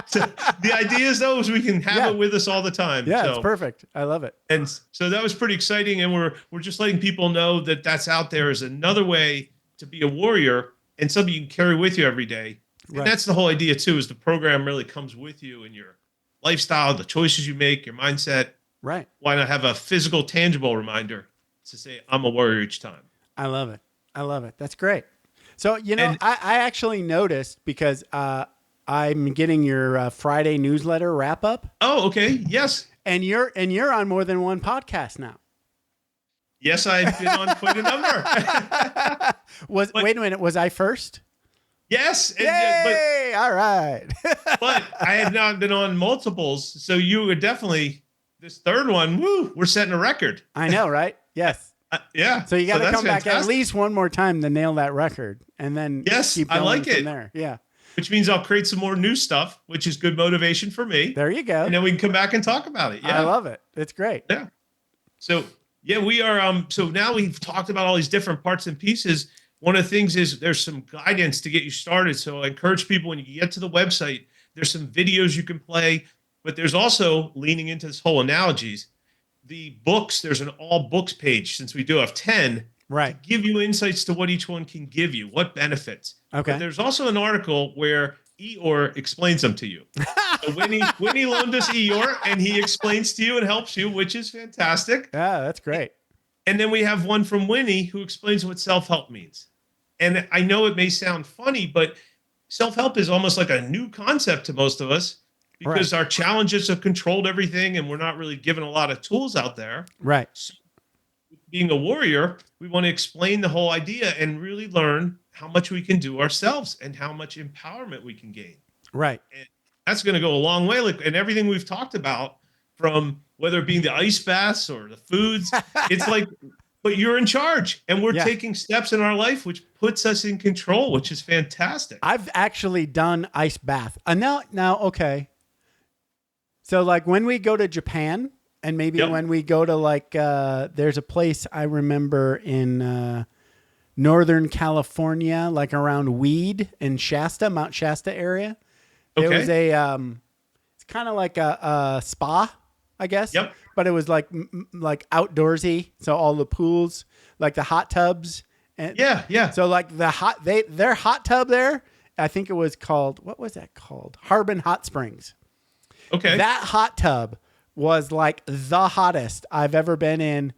So the idea is though, is we can have it with us all the time. Yeah, so, it's perfect. I love it. And so that was pretty exciting. And we're just letting people know that that's out there as another way to be a warrior and something you can carry with you every day. And that's the whole idea too, is the program really comes with you in your lifestyle, the choices you make, your mindset. Right. Why not have a physical, tangible reminder to say, I'm a warrior each time. I love it. I love it. That's great. So, I actually noticed because I'm getting your Friday newsletter wrap up. Oh, okay. Yes. And you're on more than one podcast now. Yes, I've been on quite a number. Wait a minute, was I first? Yes. Yay! All right. But I have not been on multiples. So you were definitely this third one. Woo, we're setting a record. I know, right? Yes. Yeah. So you got to come back at least one more time to nail that record, and then keep going I like from it. there. Yeah. Which means I'll create some more new stuff, which is good motivation for me. There you go. And then we can come back and talk about it. Yeah. I love it. It's great. Yeah. So yeah, we are. So now we've talked about all these different parts and pieces. One of the things is there's some guidance to get you started. So I encourage people when you get to the website, there's some videos you can play, but there's also leaning into this whole analogies. The books, there's an all books page since we do have 10. Right. To give you insights to what each one can give you, what benefits. Okay. But there's also an article where Eeyore explains them to you. So Winnie loaned us Eeyore, and he explains to you and helps you, which is fantastic. Yeah, that's great. And then we have one from Winnie who explains what self-help means. And I know it may sound funny, but self-help is almost like a new concept to most of us because our challenges have controlled everything and we're not really given a lot of tools out there. Right. So being a warrior, we want to explain the whole idea and really learn how much we can do ourselves and how much empowerment we can gain. Right. And that's going to go a long way. And everything we've talked about, from whether it being the ice baths or the foods, it's like, but you're in charge and we're taking steps in our life, which puts us in control, which is fantastic. I've actually done ice bath. Now, okay. So like when we go to Japan and maybe when we go to like, there's a place I remember in Northern California, like around Weed in Shasta, Mount Shasta area. There was a, it's kind of like a spa, I guess. Yep. But it was like outdoorsy. So all the pools, like the hot tubs. And so like their hot tub there, I think it was called, what was that called? Harbin Hot Springs. Okay. That hot tub was like the hottest I've ever been in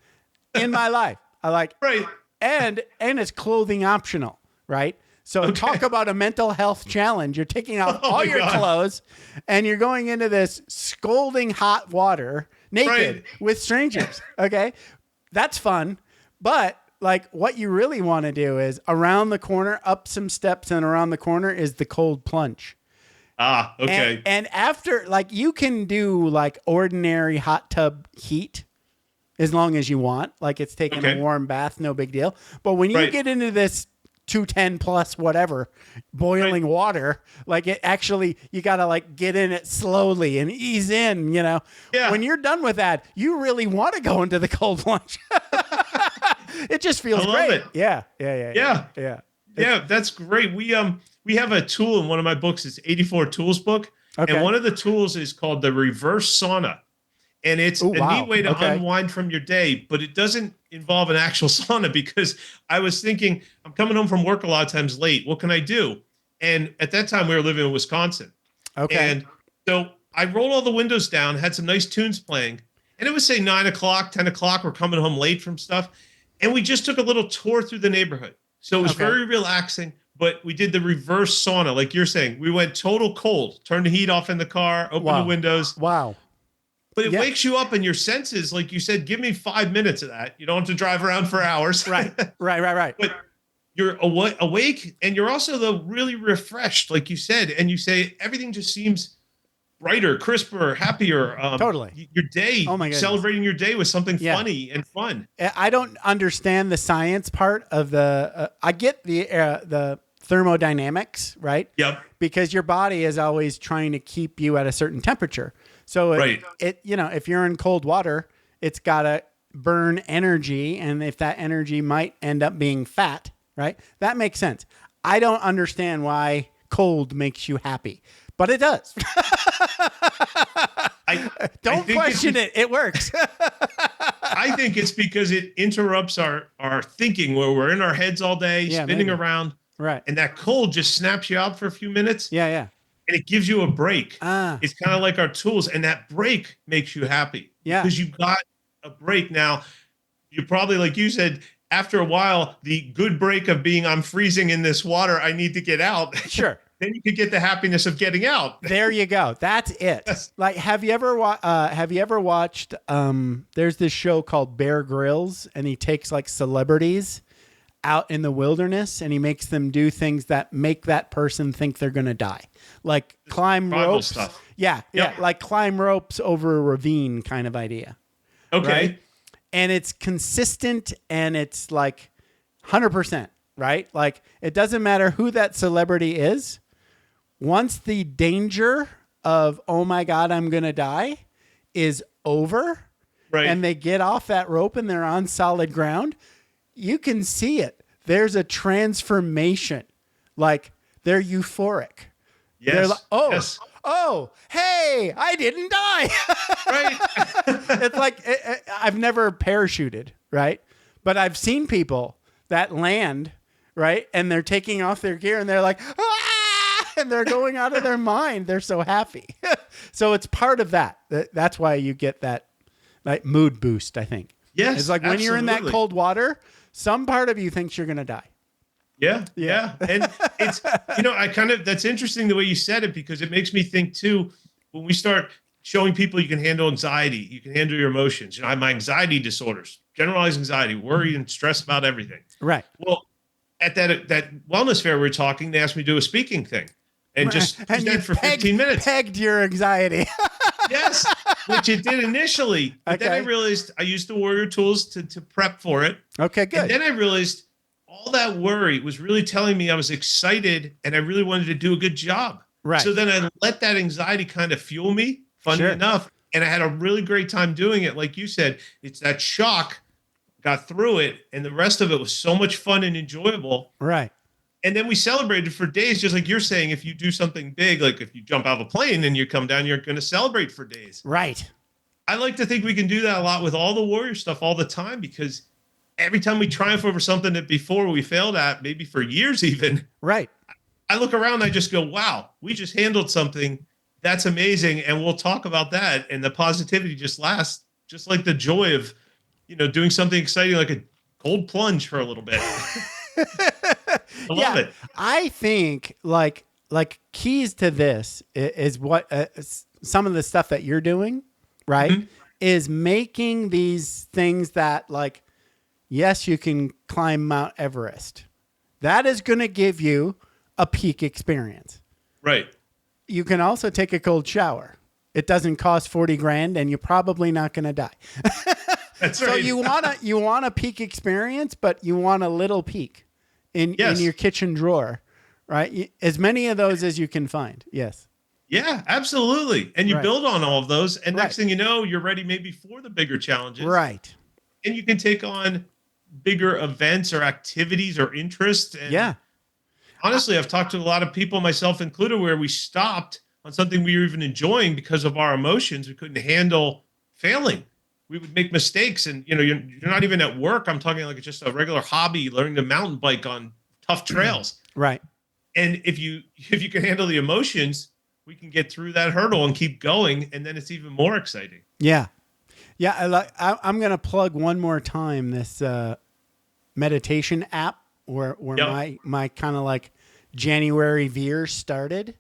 my life. I like, and it's clothing optional, right? So talk about a mental health challenge. You're taking off all your clothes and you're going into this scalding hot water naked with strangers. Okay. That's fun. But like what you really want to do is around the corner, up some steps and around the corner is the cold plunge. Ah, okay. And after, like, you can do like ordinary hot tub heat as long as you want. Like it's taking a warm bath, no big deal. But when you get into this 210 plus whatever boiling water, like it actually, you got to like get in it slowly and ease in, you know. When you're done with that, you really want to go into the cold plunge. It just feels I love great. it. Yeah. Yeah, that's great. We have a tool in one of my books. It's 84 Tools book. Okay. And one of the tools is called the reverse sauna. And it's Ooh, a wow. neat way to Okay. unwind from your day, but it doesn't involve an actual sauna, because I was thinking, I'm coming home from work a lot of times late. What can I do? And at that time we were living in Wisconsin. Okay. And so I rolled all the windows down, had some nice tunes playing, and it was say 9 o'clock, 10 o'clock. We're coming home late from stuff. And we just took a little tour through the neighborhood. So it was Okay. very relaxing, but we did the reverse sauna. Like you're saying, we went total cold, turned the heat off in the car, opened Wow. the windows. Wow. But it Yeah. wakes you up in your senses. Like you said, give me 5 minutes of that. You don't have to drive around for hours. Right. But you're awake, and you're also really refreshed, like you said. And you say everything just seems brighter, crisper, happier. Totally. Your day, Oh my goodness. celebrating your day with something Yeah. funny and fun. I don't understand the science part of the. I get the thermodynamics, right? Yep. Because your body is always trying to keep you at a certain temperature. So Right. if you're in cold water, it's got to burn energy, and if that energy might end up being fat, right? That makes sense. I don't understand why cold makes you happy, but it does. Don't question it. It works. I think it's because it interrupts our thinking, where we're in our heads all day, Yeah, spinning maybe. around. Right. And that cold just snaps you out for a few minutes. Yeah. And it gives you a break. Ah. It's kind of like our tools. And that break makes you happy. Yeah. Because you got a break. Now, you probably, like you said, after a while, the good break of being, I'm freezing in this water, I need to get out. Sure. Then you could get the happiness of getting out. There you go. That's it. Yes. Like, have you ever watched? There's this show called Bear Grylls, and he takes like celebrities out in the wilderness, and he makes them do things that make that person think they're gonna die, like climb Survival ropes. stuff. Yeah, Yeah. like climb ropes over a ravine, kind of idea. Okay. Right? And it's consistent, and it's like 100%, right? Like, it doesn't matter who that celebrity is. Once the danger of, oh my God, I'm going to die is over, Right. and they get off that rope and they're on solid ground, you can see it. There's a transformation. Like, they're euphoric. Yes. They're like, Yes. oh, hey, I didn't die. Right. It's like, I've never parachuted, right? But I've seen people that land, right? And they're taking off their gear, and they're like, and they're going out of their mind. They're so happy. So it's part of that. That's why you get that like mood boost, I think. Yes. It's like when you're in that absolutely. cold water, some part of you thinks you're going to die. Yeah. And it's, that's interesting the way you said it, because it makes me think too, when we start showing people you can handle anxiety, you can handle your emotions. I have my anxiety disorders, generalized anxiety, worry and stress about everything. Right. Well, at that wellness fair we were talking, they asked me to do a speaking thing and just And present you for 15 minutes. pegged your anxiety. Yes, which it did initially. But then I Okay. realized I used the warrior tools to prep for it. Okay, good. And then I realized all that worry was really telling me I was excited and I really wanted to do a good job. Right. So then I let that anxiety kind of fuel me, funny Sure. enough. And I had a really great time doing it. Like you said, it's that shock, got through it, and the rest of it was so much fun and enjoyable. Right. And then we celebrated for days, just like you're saying, if you do something big, like if you jump out of a plane and you come down, you're going to celebrate for days. Right. I like to think we can do that a lot with all the warrior stuff all the time, because every time we triumph over something that before we failed at, maybe for years even, Right. I look around and I just go, wow, we just handled something. That's amazing. And we'll talk about that. And the positivity just lasts, just like the joy of, doing something exciting, like a cold plunge for a little bit. I love it. I think like keys to this is what some of the stuff that you're doing, right? Mm-hmm. Is making these things that, like, yes, you can climb Mount Everest. That is going to give you a peak experience. Right. You can also take a cold shower. It doesn't cost 40 grand, and you're probably not going to die. That's So right. you want a peak experience, but you want a little peak in Yes. your kitchen drawer, right? As many of those as you can find. Yes. Yeah, absolutely. And you Right. build on all of those. And next Right. thing you know, you're ready maybe for the bigger challenges. Right. And you can take on bigger events or activities or interests. And honestly, I've talked to a lot of people, myself included, where we stopped on something we were even enjoying because of our emotions. We couldn't handle failing. We would make mistakes, and you're not even at work. I'm talking like it's just a regular hobby, learning to mountain bike on tough trails. Right. And if you can handle the emotions, we can get through that hurdle and keep going, and then it's even more exciting. Yeah. Yeah. I'm going to plug one more time this meditation app where my kind of like January veer started.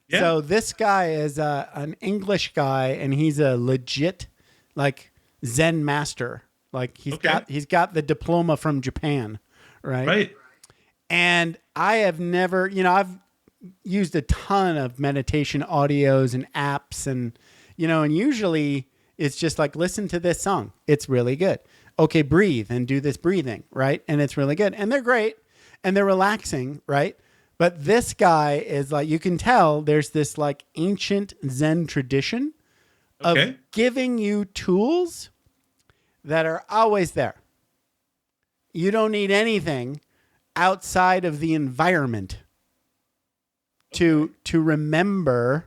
Yeah. So this guy is an English guy, and he's a legit like Zen master. Like he's got the diploma from Japan, right? Right. And I have never, I've used a ton of meditation audios and apps, and and usually it's just like, listen to this song. It's really good. Okay, breathe and do this breathing, right? And it's really good. And they're great and they're relaxing, right? But this guy is like, you can tell there's this like ancient Zen tradition of giving you tools that are always there. You don't need anything outside of the environment to remember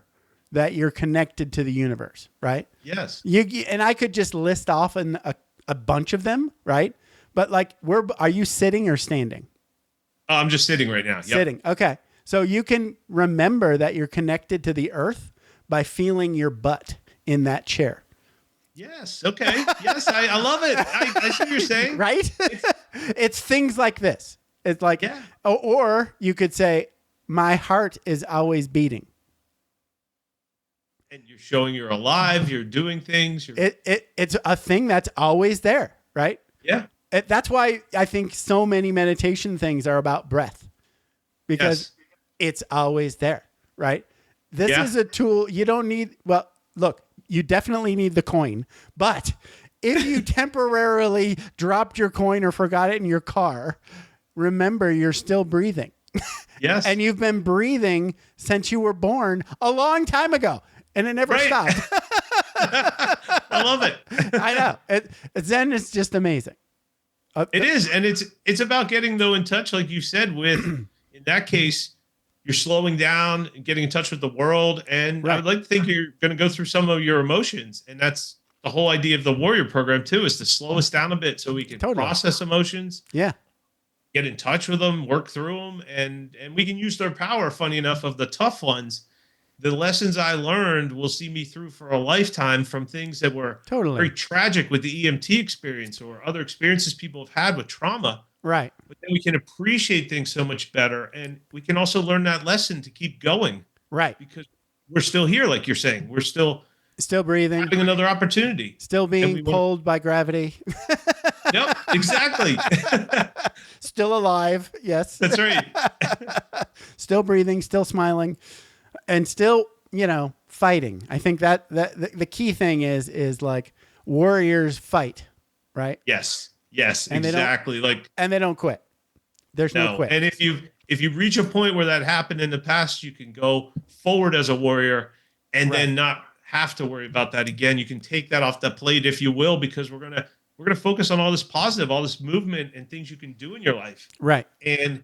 that you're connected to the universe, right? Yes. And I could just list off a bunch of them, right? But like, are you sitting or standing? I'm just sitting right now. Yep. Sitting. Okay. So you can remember that you're connected to the earth by feeling your butt in that chair. Yes. Okay. Yes. I love it. I see what you're saying. Right? It's things like this. It's like, or you could say, my heart is always beating. And you're showing you're alive. You're doing things. It's a thing that's always there, right? Yeah. That's why I think so many meditation things are about breath, because it's always there, right? This is a tool you don't need. Well, look, you definitely need the coin, but if you temporarily dropped your coin or forgot it in your car, remember you're still breathing. Yes. And you've been breathing since you were born a long time ago, and it never stopped. I love it. I know. Zen is just amazing. It is. And it's about getting though in touch, like you said, with, in that case, you're slowing down and getting in touch with the world. And I would like to think you're going to go through some of your emotions. And that's the whole idea of the Warrior program too, is to slow us down a bit so we can process emotions. Yeah. Get in touch with them, work through them. And we can use their power, funny enough, of the tough ones. The lessons I learned will see me through for a lifetime, from things that were very tragic with the EMT experience or other experiences people have had with trauma. Right. But then we can appreciate things so much better. And we can also learn that lesson to keep going. Right. Because we're still here, like you're saying. We're still breathing. Having another opportunity. Still being pulled by gravity. Yep, exactly. Still alive. Yes. That's right. Still breathing, still smiling. And still, fighting. I think that the key thing is like warriors fight, right? Yes, and exactly. And they don't quit. There's no quit. And if you reach a point where that happened in the past, you can go forward as a warrior and then not have to worry about that again. You can take that off the plate, if you will, because we're gonna focus on all this positive, all this movement and things you can do in your life. Right. And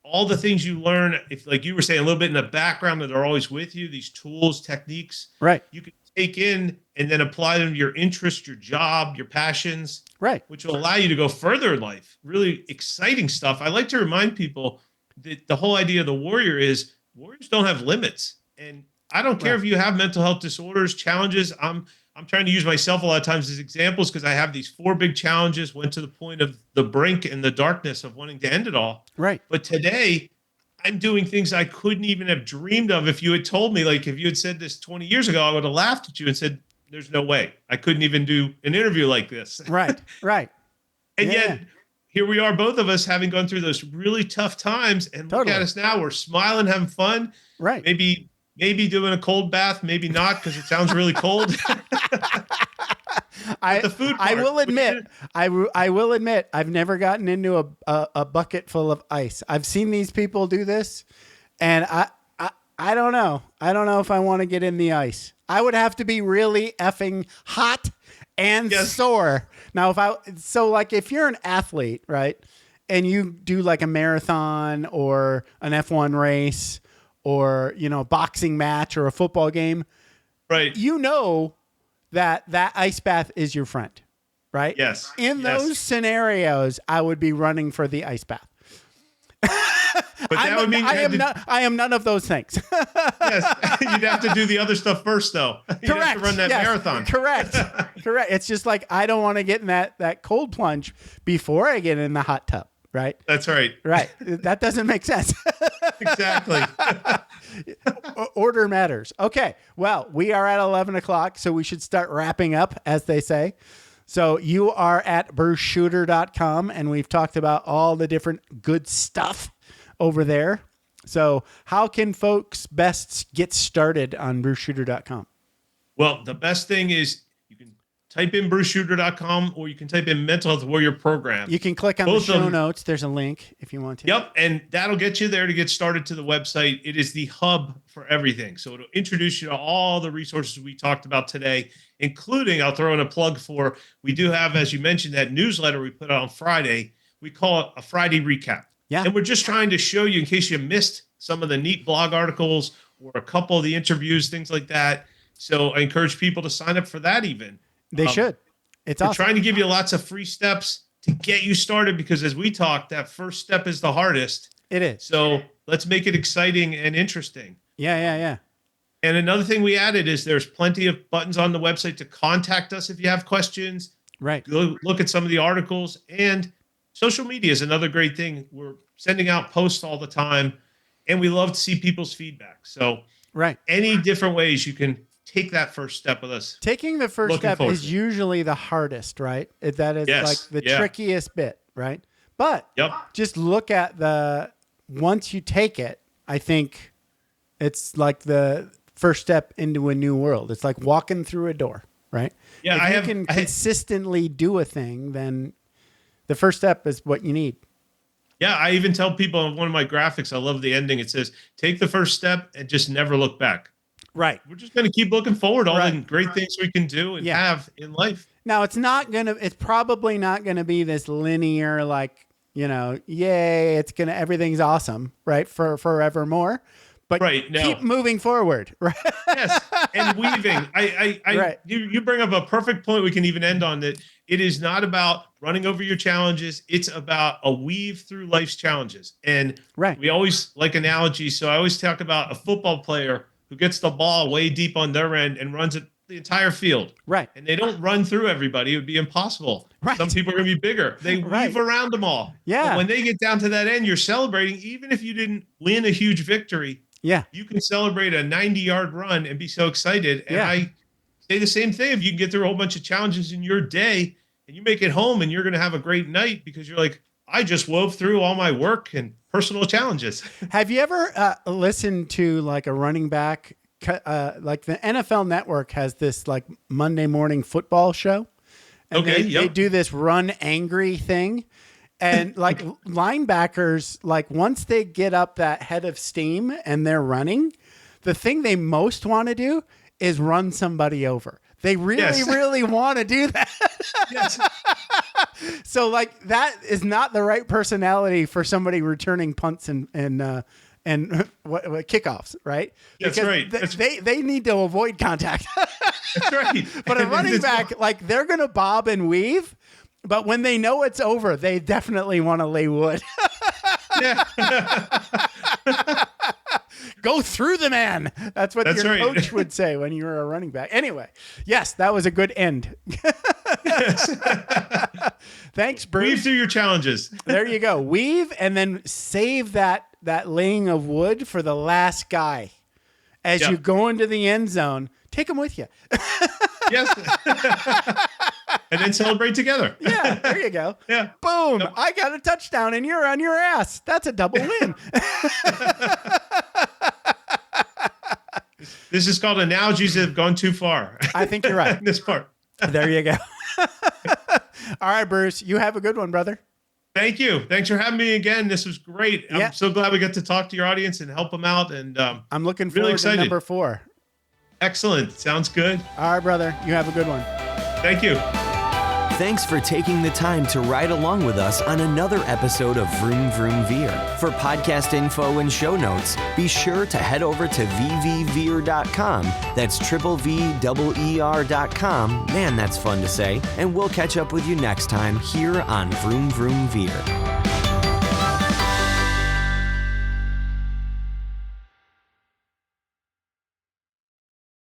all the things you learn, if like you were saying, a little bit in the background that are always with you, these tools, techniques, you can take in and then apply them to your interest, your job, your passions, which will allow you to go further in life. Really exciting stuff. I like to remind people that the whole idea of the warrior is warriors don't have limits. And I don't care if you have mental health disorders, challenges. I'm trying to use myself a lot of times as examples because I have these 4 big challenges, went to the point of the brink and the darkness of wanting to end it all. Right. But today I'm doing things I couldn't even have dreamed of. If you had told me, like if you had said this 20 years ago, I would have laughed at you and said, there's no way. I couldn't even do an interview like this. Right. And yet here we are, both of us having gone through those really tough times, and look at us now. We're smiling, having fun. Right. Maybe doing a cold bath, maybe not, because it sounds really cold. I will admit, I've never gotten into a bucket full of ice. I've seen these people do this, and I don't know. I don't know if I want to get in the ice. I would have to be really effing hot and Yes. sore. Now, if you're an athlete, right, and you do like a marathon or an F1 race or, boxing match or a football game, Right. you know that ice bath is your friend, right? Yes. In Yes. those scenarios, I would be running for the ice bath. But that would mean I am none of those things. yes, you'd have to do the other stuff first, though. You'd Correct. have to run that Yes. marathon. Correct. It's just like I don't want to get in that cold plunge before I get in the hot tub. Right. That's right. Right. That doesn't make sense. Exactly. Order matters. Okay. Well, we are at 11 o'clock, so we should start wrapping up, as they say. So you are at BruceSchutter.com, and we've talked about all the different good stuff over there. So how can folks best get started on BruceSchutter.com? Well, the best thing is you can type in BruceSchutter.com or you can type in Mental Health Warrior Program. You can click on Both the of show them. notes. There's a link if you want to. Yep, and that'll get you there to get started to the website. It is the hub for everything. So it'll introduce you to all the resources we talked about today, including, I'll throw in a plug for, we do have, as you mentioned, that newsletter we put out on Friday. We call it a Friday recap. Yeah. And we're just trying to show you, in case you missed some of the neat blog articles or a couple of the interviews, things like that. So I encourage people to sign up for that even. They should. It's We're awesome. trying to give you lots of free steps to get you started because as we talked, that first step is the hardest. It is. So let's make it exciting and interesting. Yeah. And another thing we added is there's plenty of buttons on the website to contact us if you have questions. Right. Go look at some of the articles, and social media is another great thing. We're sending out posts all the time, and we love to see people's feedback. So Right. any different ways you can take that first step with us. Taking the first Looking step forward is to it. usually the hardest, right? That is Yes. like the Yeah. trickiest bit, right? But Yep. just look at once you take it, I think it's like the first step into a new world. It's like walking through a door, right? Yeah, If you can consistently do a thing, then the first step is what you need. Yeah, I even tell people on one of my graphics, I love the ending. It says, take the first step and just never look back. Right. We're just going to keep looking forward to all the Right. great things we can do and Yeah. have in life. Now it's probably not going to be this linear, like, yay, everything's awesome, right? For forevermore. But Right, no. keep moving forward, right? Yes, and weaving. Right. You bring up a perfect point we can even end on that. It is not about running over your challenges. It's about a weave through life's challenges. And Right. we always like analogies. So I always talk about a football player who gets the ball way deep on their end and runs it the entire field. Right. And they don't run through everybody. It would be impossible. Right. Some people are going to be bigger. They Right. weave around them all. Yeah. But when they get down to that end, you're celebrating. Even if you didn't win a huge victory, Yeah. you can celebrate a 90-yard run and be so excited. And Yeah. I say the same thing. If you can get through a whole bunch of challenges in your day and you make it home and you're going to have a great night because you're like, I just wove through all my work and personal challenges. Have you ever listened to like a running back? Like the NFL Network has this like Monday morning football show. And Okay, they do this run angry thing. And like linebackers, like once they get up that head of steam and they're running, the thing they most want to do is run somebody over. They really, Yes. really want to do that. Yes. So like that is not the right personality for somebody returning punts and what kickoffs, right? That's Because right. they need to avoid contact. That's right. But a running back, like they're gonna bob and weave, but when they know it's over, they definitely want to lay wood. Yeah. Go through the man. That's what That's your right. coach would say when you were a running back. Anyway, yes, that was a good end. Thanks, Bruce. Weave through your challenges. There you go. Weave and then save that laying of wood for the last guy. As you go into the end zone, take him with you. Yes. And then celebrate together. Yeah, there you go. Yeah. Boom. I got a touchdown and you're on your ass. That's a double win. This is called analogies that have gone too far. I think you're right. This part. There you go. All right, Bruce, you have a good one, brother. Thank you. Thanks for having me again. This was great. Yeah. I'm so glad we got to talk to your audience and help them out. And I'm looking really forward excited. to number 4. Excellent. Sounds good. All right, brother, you have a good one. Thank you. Thanks for taking the time to ride along with us on another episode of Vroom Vroom Veer. For podcast info and show notes, be sure to head over to vvveer.com. That's VVER.com. Man, that's fun to say. And we'll catch up with you next time here on Vroom Vroom Veer.